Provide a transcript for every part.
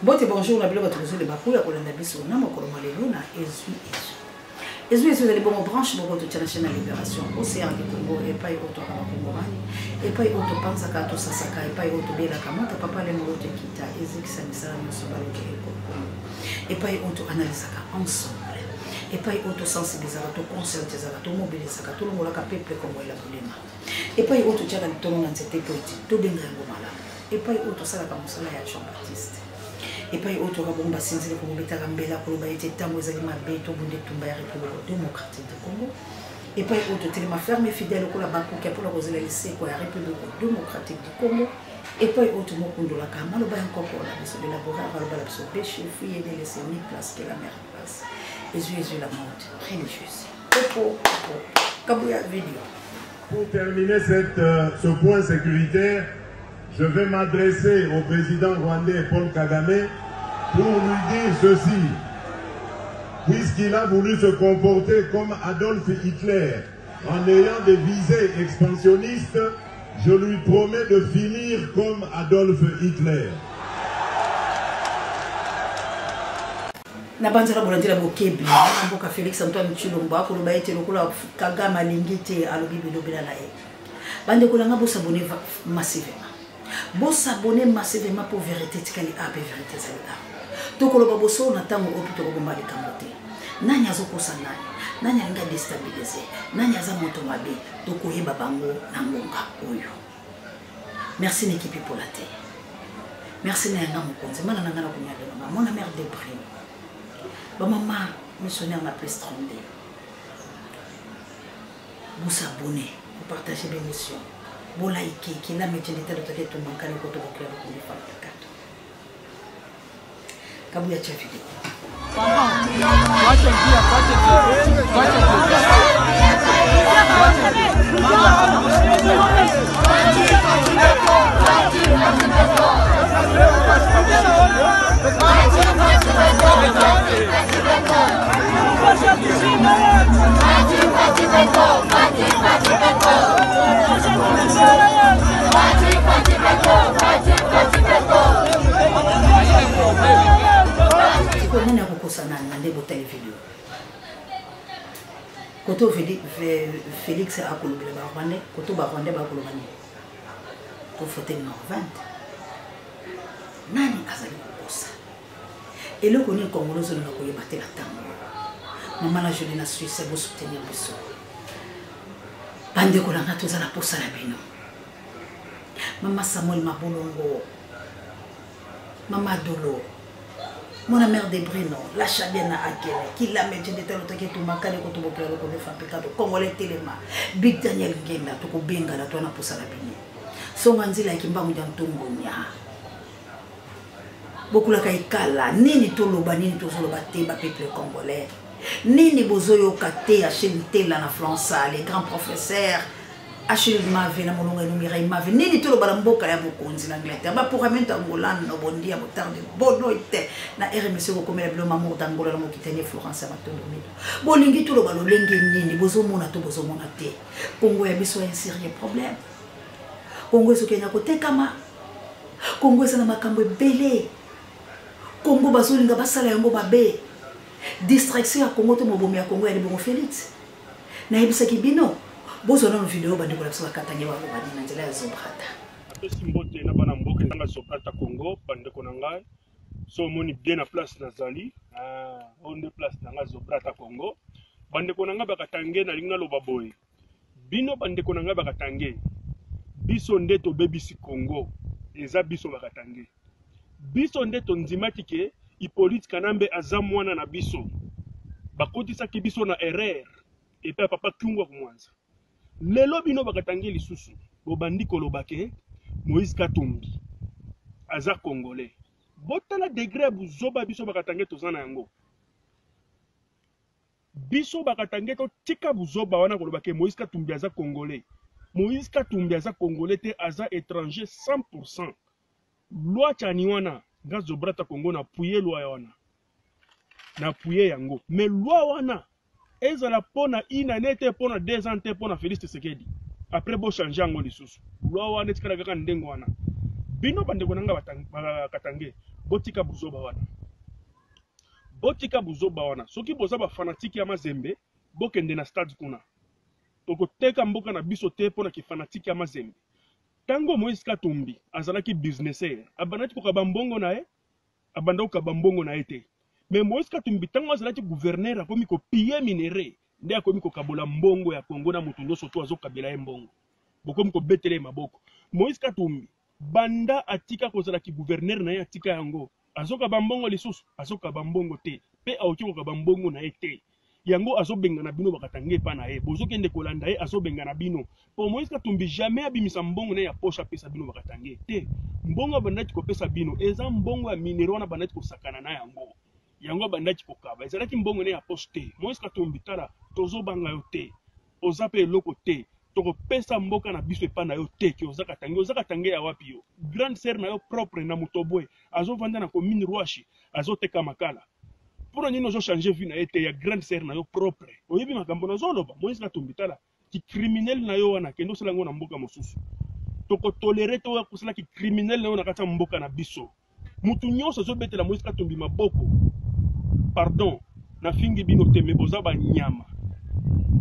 Bote bonjour la biloko tozole bakuya kolanda biso na mokolo maleluna ezwi ezali bongo branche moko to chaîne Libération Océan du Congo et pas auto na Congomani et pas auto panza ka to sasaka et pas auto bela kamata papa le moko te kita ezikisa misala nyonso balo ke et pas auto analyse ka ensemble et pas auto sensibiliser to conscientiser to mobiliser ka to longola ka peuple Congo la problema et pas auto tchaka to na nzete politique to benga ngomala et pas auto sala ka musala ya Jean Baptiste et pas autre bomba sinzile ko beta kambela ko ba été tango ezali mabe to bunde tumba ya République démocratique du Congo et pas autre tellement ferme fidèle ko la banque qui pour la cause laisser ko ya République démocratique du Congo et pas autre mokundo la kama lo ba encore la biso de laboratoire ba la biso péché fouiller de laisser ni place que la mère place et Jésus la monte religieuse popo kabuya vidéo. Pour terminer ce point sécuritaire, je vais m'adresser au président rwandais Paul Kagame pour lui dire ceci. Puisqu'il a voulu se comporter comme Adolf Hitler en ayant des visées expansionnistes, je lui promets de finir comme Adolf Hitler. Nabanzala bolantela bokebi mboka Félix Antoine Tshilombo akoloba ete lokola Kagame alingite alobi bilobela na ye. Bande kolanga bo s'abonner massivement. Bon s'abonner massivement pour vérité tikali ape vérité zalida to koloba boso na tango opito ko mali kamote nanya zokosa nanya nga déstabiliser nanya za moto mabe to ko yeba bango na ngonga oyo. Merci l'équipe pour la terre, merci na nga mokonzi mana na ngana kunya de mama mona mère de Brino ba mama missionnaire na plus 32 vous s'abonner pour partager l'émission. Bon like qui n'a mis de tête tout manquer le côté de la femme de quatre. Kabuya chafidi. Nani akukosana na ndebo tele video koto Félix akolobela ba Rwandais koto ba Rwandais ba kolobani to fote no 20 nani azali kukosa eloko ni kongolozo na koyeba te la tango mama la jeune na Suisse bo soutenir biso bande kolanga tozala posa la bino mama Samuel Mabolongo mama Dolo mon mère de Brino, la chabiana akele, qui l'a mis de tel autre qui tout makale ko to bokela ko le fabriquer de congolais telema. Big Daniel Ngenda to ko benga la to na posa la bini. Songa nzila ki mbangu ya ntongo nya. Bokula kai kala nini to loba nini to solo batte ba peuple congolais. Nini bozoyo kate a chelitela na France les grands professeurs Achille Mave na molonga numira Mave nini to loba mboka ya bokonzi na Angleterre ba pour amenta Angola no bondia botarde bono ite na RMC ko komela bilo mamour d'Angola la mokitanye Florence Matondo mido bolingi to loba lo lenge nini bozo mona te Congo ya biso un sérieux problème Congo eso kenya ko tekama Congo eso na makambo belé Congo bazolinga basala yango babe distraction ya Congo to mobomi ya Congo ya libongo Félix na yebisa kibino bozo na video bandi kola biso katanye ba bandi na nzela ya Zobrata simbote na bana mboka ndanga Zobrata Congo bande ko nanga so moni bien na place na zali onde place na Zobrata Congo bande ko nanga bakatange na linga loba boy bino bande ko nanga bakatange biso ndeto bebisi Congo eza biso bakatange biso ndeto nzimati ke Hippolyte Kanambe aza mwana na biso bakotisa ki biso na erreur et pe papa Kungwa kumwanza lelo bino bakatange lisusu bobandi kolobake Moïse Katumbi aza congolais botala degré buzoba biso bakatange tozana yango biso bakatange to tika buzoba wana kolobake Moïse Katumbi aza congolais Moïse Katumbi aza congolais te aza étranger 100% loi chani wana nga Zobrata Congo na puye loi wana na puye yango mais loi wana ezala pona inanete pona 2 ans te pona Félix Tshisekedi après bo changer yango lisusu loi wana tikala kaka ndengo wana bino bande konanga katange botika buzoba wana. Botika buzoba wana. Soki boza ba fanatiki ya Mazembe, bokende na stade kuna. Toko teka mboka na biso te pona ki fanatiki ya Mazembe. Tango Moïse Katumbi azalaki businesser, abanaki ko kabambongo na ye, abanda ko kabambongo na ye te. Mais Moïse Katumbi tango azalaki gouverneur akomi ko piller minéré, nde akomi ko kabola mbongo ya Kongo na mutu nyoso to azokabela ye mbongo. Bokomi ko betele maboko. Moïse Katumbi banda atika kozalaki gouverneur na ye atika yango. Azoka bambongo lisusu, azoka bambongo te. Pe aoki ko kabambongo na ye te. Yango azobenga na bino bakatange pa na ye. Bozokende kolanda ye azobenga na bino. Pour Moïse Katumbi jamais abimisa mbongo na ya poche pesa bino bakatange te. Mbongo bandaki ko pesa bino eza mbongo ya minero na bandaki ko sakana na yango. Yango bandaki ko kaba. Ezalaki mbongo na ya poche te. Moïse Katumbi tala tozo banga yo te. Ozape eloko te. Toko pesa mboka na biso epa na yo te ki ozaka tange ya wapi yo. Grande sœur na yo propre na Mutobwe. Azo vanda na commune Rwashi. Azo teka makala. Pour nous nous changer vie na été ya grande sœur na yo propre. Oyebi makambo na zoloba Moïse Katumbi tala ki criminel na yo wana kendo sala ngona mboka mosusu. Toko tolérer to ko sala ki criminel na yo na kata mboka na biso. Mutu nyonso zo betela Moïse Katumbi maboko. Pardon, na fingi bino te meboza ba nyama.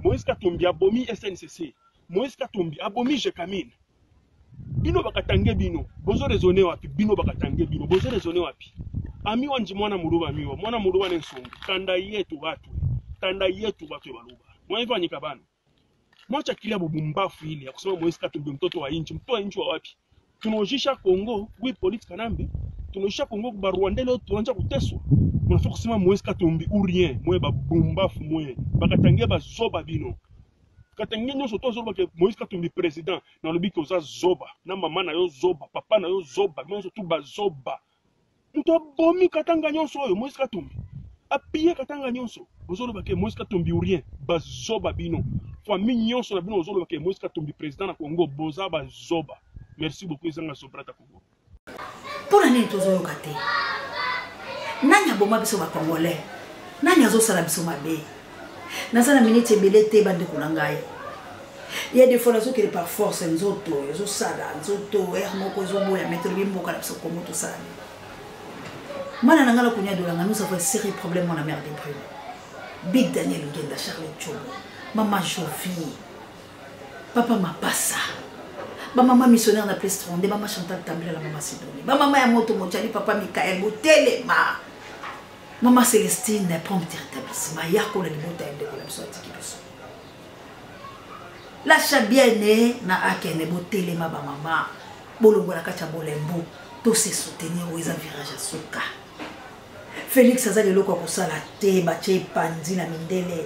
Moïse Katumbi abomi SNCC. Moïse Katumbi abomi Jekamine. Bino bakatange bino, bozo raisonner wapi bino bakatange bino, bozo raisonner wapi. Ami wanji mwana muruba miwa, mwana muruba nensongo, tanda yetu watu baluba. Mwa nyika bana. Mwacha kila bubumbafu ile ya kusema Moïse Katumbi mtoto wa inchi wa wapi. Tunaojisha Kongo, wi polisi kanambe, tunaojisha Kongo kwa Rwanda leo tunaanza kuteswa. Mnafaa kusema Moïse Katumbi ou rien, mwe babumbafu mwe, bakatange bazoba bino. Katange nyoso to zoba ke Moïse Katumbi président na lobi ko za zoba, na mama na yo zoba, papa na yo zoba, nyoso tu bazoba. Muto bomi katanga nyonso oyo Moïse Katumbi. Appuyer katanga nyonso. Bozolo bake Moïse Katumbi ou rien, bazoba bino. Famille nyonso na bino bozolo bake Moïse Katumbi président na Congo boza bazoba. Merci beaucoup ezanga sobrata Congo. Pour nani tozo kate. Nani aboma biso ba Congolais. Nani azosala biso mabe. Nazana minute belete bande kunangai. Il y a des fois là qui par force nzoto, zo sala, nzoto moko zo boya mettre bimboka na biso Congo to sala. Mana nangala kunya dolanga nous avons sérieux problème mon mère des brumes. Big Daniel Ngenda Charles Chobo, maman Jovi, papa Mapassa, maman missionnaire na Plestronde, maman Chantal Tambila la maman Sidonie, maman ya moto Mochali, papa Michael Botele ma, maman Célestine pompe d'établissement, yako la libota ende ko la biso atiki. La chabienne na akene Botele ma ba maman, bolongo la kacha bolembo, to se soutenir aux virage à soka. Félix azali loko kosala te bache panzi na mindele.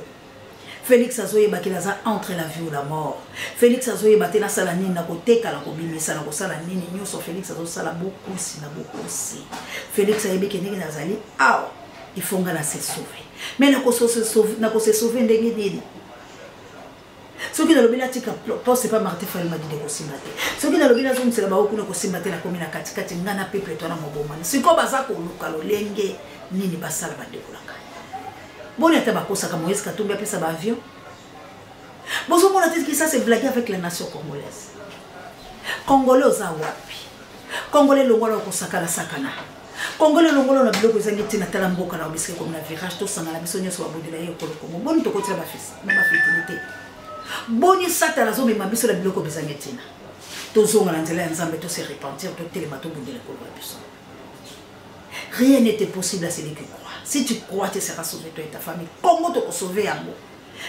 Félix azoye bakila za entre la vie ou la mort. Félix azoye batela sala nini na koteka la kobimisa na kosala nini nyoso Félix azosala bokusi na bokusi. Félix ayebi ke ndenge nazali aw il faut ngala se sauver. Mais na ko se sauver ndenge nini. Ce qui est le bila tika poste pas Martin Fayulu m'a dit de kosimate. Ce qui est le bila zoom c'est là-bas kuna kosimate la komina katikati ngana peuple to na mobomani. Siko bazako luka lolenge nini basala bande kulanga. Boni ata bakosa ka Moïse Katumbi apesa ba avion. Bozo mona tete que ça c'est blaguer avec la nation congolaise. Congolais oza wapi. Congolais longola ko sakala sakana. Congolais longola na biloko ezangi na tala mboka na obiske comme na virage to sangala biso nyoso ba bodela yo ko Congo. Boni to kotira ba fils, na ba fertilité. Boni sata la zo mema biso la biloko bezangi tina. To zonga na nzela ya Nzambe to se repentir to telema to bondela ko ba biso. Rien n'était possible à celui qui croit. Si tu crois, tu seras sauvé toi et ta famille. Comment te sauver à moi?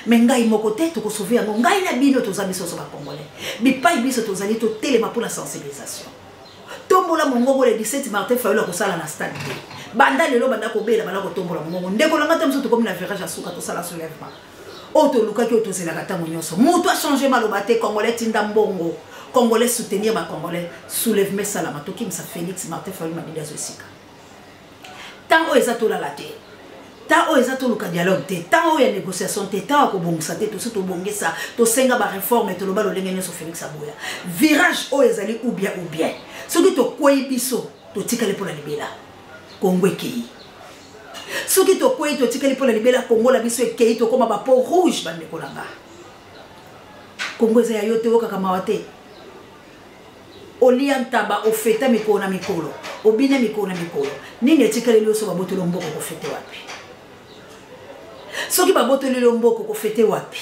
Mais ngai moko te te sauver à moi. Ngai na bino to zabi so ba Congolais. Bi pa biso to zali to telema pour la sensibilisation. Tombola mongo le 17 Martin Fayulu ko sala na stade. Banda lelo banda ko bela bala ko tombola mongo. Ndeko langa tam so to comme na virage à souka to sala soulèvement. Oto luka ki oto zela kata monyoso. Muto a changé malobate Congolais tinda mbongo. Congolais soutenir ma Congolais soulèvement sala matoki msa Félix Martin Fayulu mabida zo sika. Tant o ezato la te. Tant o ezato luka dialogue te. Tant o ya négociation te. Tant o bongisa te. To so to bongisa. To senga ba réforme to lo ba lo lengene so Félix Aboya. Virage o ezali ou bien. Ce qui to kwei biso to tikale pour la libela. Congo ekei. Ce qui to kwei to tikale pour la libela Congo la biso ekei to koma ba peau rouge ba nekolanga. Congo ezaya yo te oka kama wate. Oliantaba, au feta mikona mikolo, au bine mikona mikolo. Nini etikale lio so baboto lomboko ko fete wapi. Soki baboto lomboko ko fete wapi.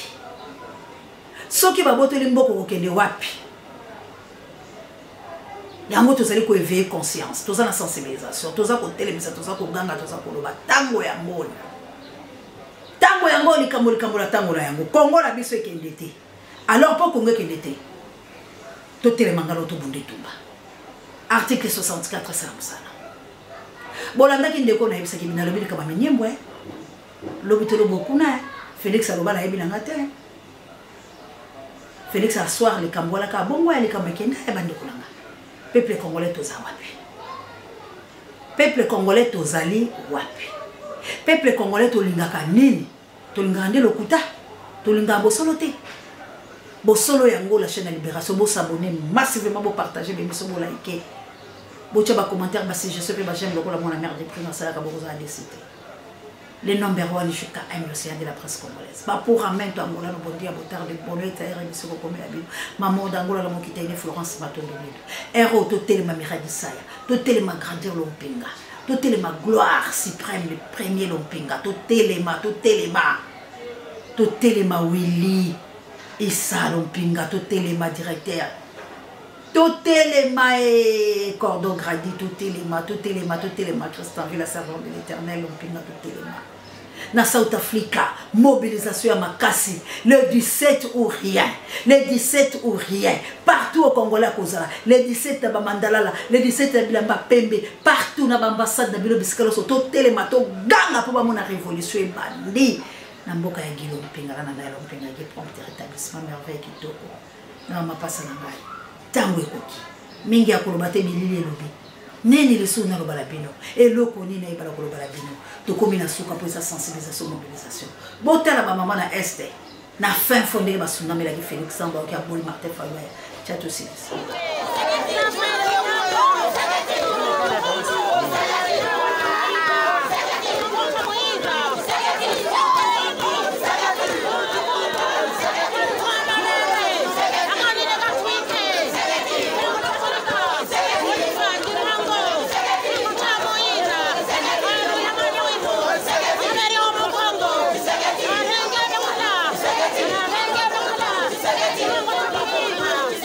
Soki baboto lomboko ko kende wapi. Yango tozali ko éveiller conscience, toza na sensibilisation, toza ko telemisa, toza ko ganga, toza ko loba tango ya ngoni. Tango ya ngoni kambola tango la yango. Kongo la biso ekende te. Alors pour Congo ekende te. Totele mangalo to bunde tumba. Article 64 ça msana. Bolanda ki ndeko na yebisa ki bina lobi kama menyembwe. Lobi to lobo kuna Félix aloba na yebina ngate. Félix assoir le kambola ka bongo ya le kamakenda e bande kulanga. Peuple congolais toza wapi. Peuple congolais tozali wapi. Peuple congolais tolingaka nini? Tolingaka nde lokuta. Tolingaka bosolo te. Bosolo yango la chaîne de Libération, bo s'abonner massivement, bo partager, bo liker. Bo tcha ba commentaire, ba si je sais pas j'aime le la mon mère de prix, ça ka bo za décider. Le number 1 jusqu'à un l'océan de la presse congolaise. Ba pour amener to Angola no bondi abotard de bonheur taire et se comme la bino. Maman d'Angola la mokita une Florence Matondo. Héros to tele ma miradi saya, to tele ma grandeur lompinga, to tele ma gloire suprême le premier lompinga, to tele ma Willy. Issa Lompinga, Totelema directeur, Totelema cordon gradi, Totelema, Christian Villa, servant de l'Éternel, Lompinga, Totelema. Na South Africa, mobilisation à Makassi, le 17 ou rien, le 17 ou rien, partout au Congolais, le 17 à Bamandalala, le 17 à Bilamba Pembe, partout dans l'ambassade de Bilo Biscaloso, Totelema, to ganga pour mon révolution et bandi. Namboka ya Gilo Mpinga na ndalo Mpinga qui prompt rétablissement merveille kitoko na mapasa na ngai tango ekoki mingi ya kolobate bilili elobi neni leso na lobala bino eloko nini na ibala kolobala bino tokomi na suka pour sa sensibilisation mobilisation botala ba mama na este na fin fondé ba sunamela ki Félix Samba ki aboli Martin Fayulu tcha to service.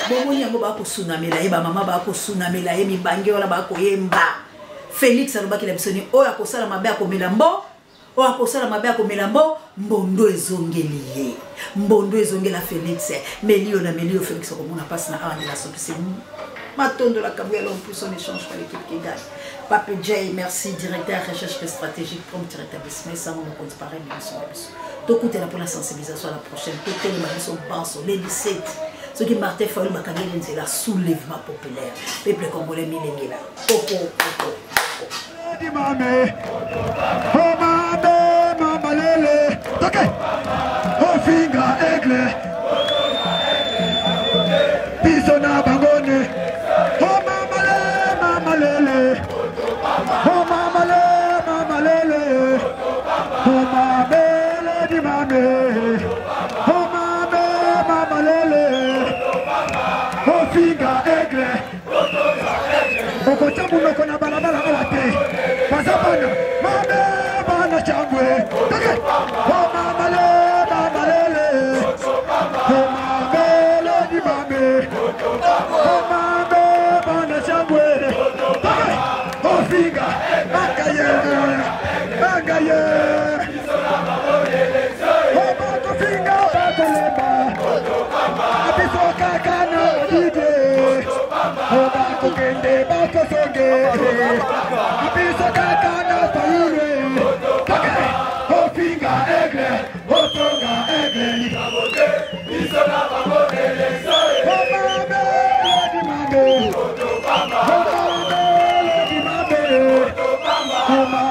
Bomoni yango ba ko sunamela ye ba mama ba ko sunamela ye mibange wala ba ko yemba Félix alobaki la bisoni o ya kosala mabe ko melambo o ya kosala mabe ko melambo mbondo ezongeli ye mbondo ezongela Félix melio na melio Félix ko mona passe na ande la sopisi matondo la kabuya l'homme plus son échange pour l'équipe qui gagne. Pape J, merci, directeur recherche stratégique, prompt rétablissement, ça on compte pareil, mais tout coûte là pour la sensibilisation à la prochaine, tout les maris sont banso, les 17. Ce qui Martin Fayulu Bakangeli, c'est la soulèvement populaire. Peuple congolais milengela. Popo. Mame, oh mame, mama lele, ok, oh finger aigle, pisona bangone, oh mama lele, oh mama lele, oh mame di mame, oh mama lele, oh finger aigle. Oko chambu no kona balabala alate. Pasapana, mame bana chambwe. Take. Oh mama lele. Oh mame di mame. Oh mame bana chambwe. Take. Oh figa, bagaye. Oh bako figa, bako leba. Abiso kakana dide. Oh bako kende bako songe. Abiso kakana Fayulu. Take. Oh figa aigle. Oh songa aigle. Biso na bango election. Oh mame di mame. Oh mame di mame. Oh mame.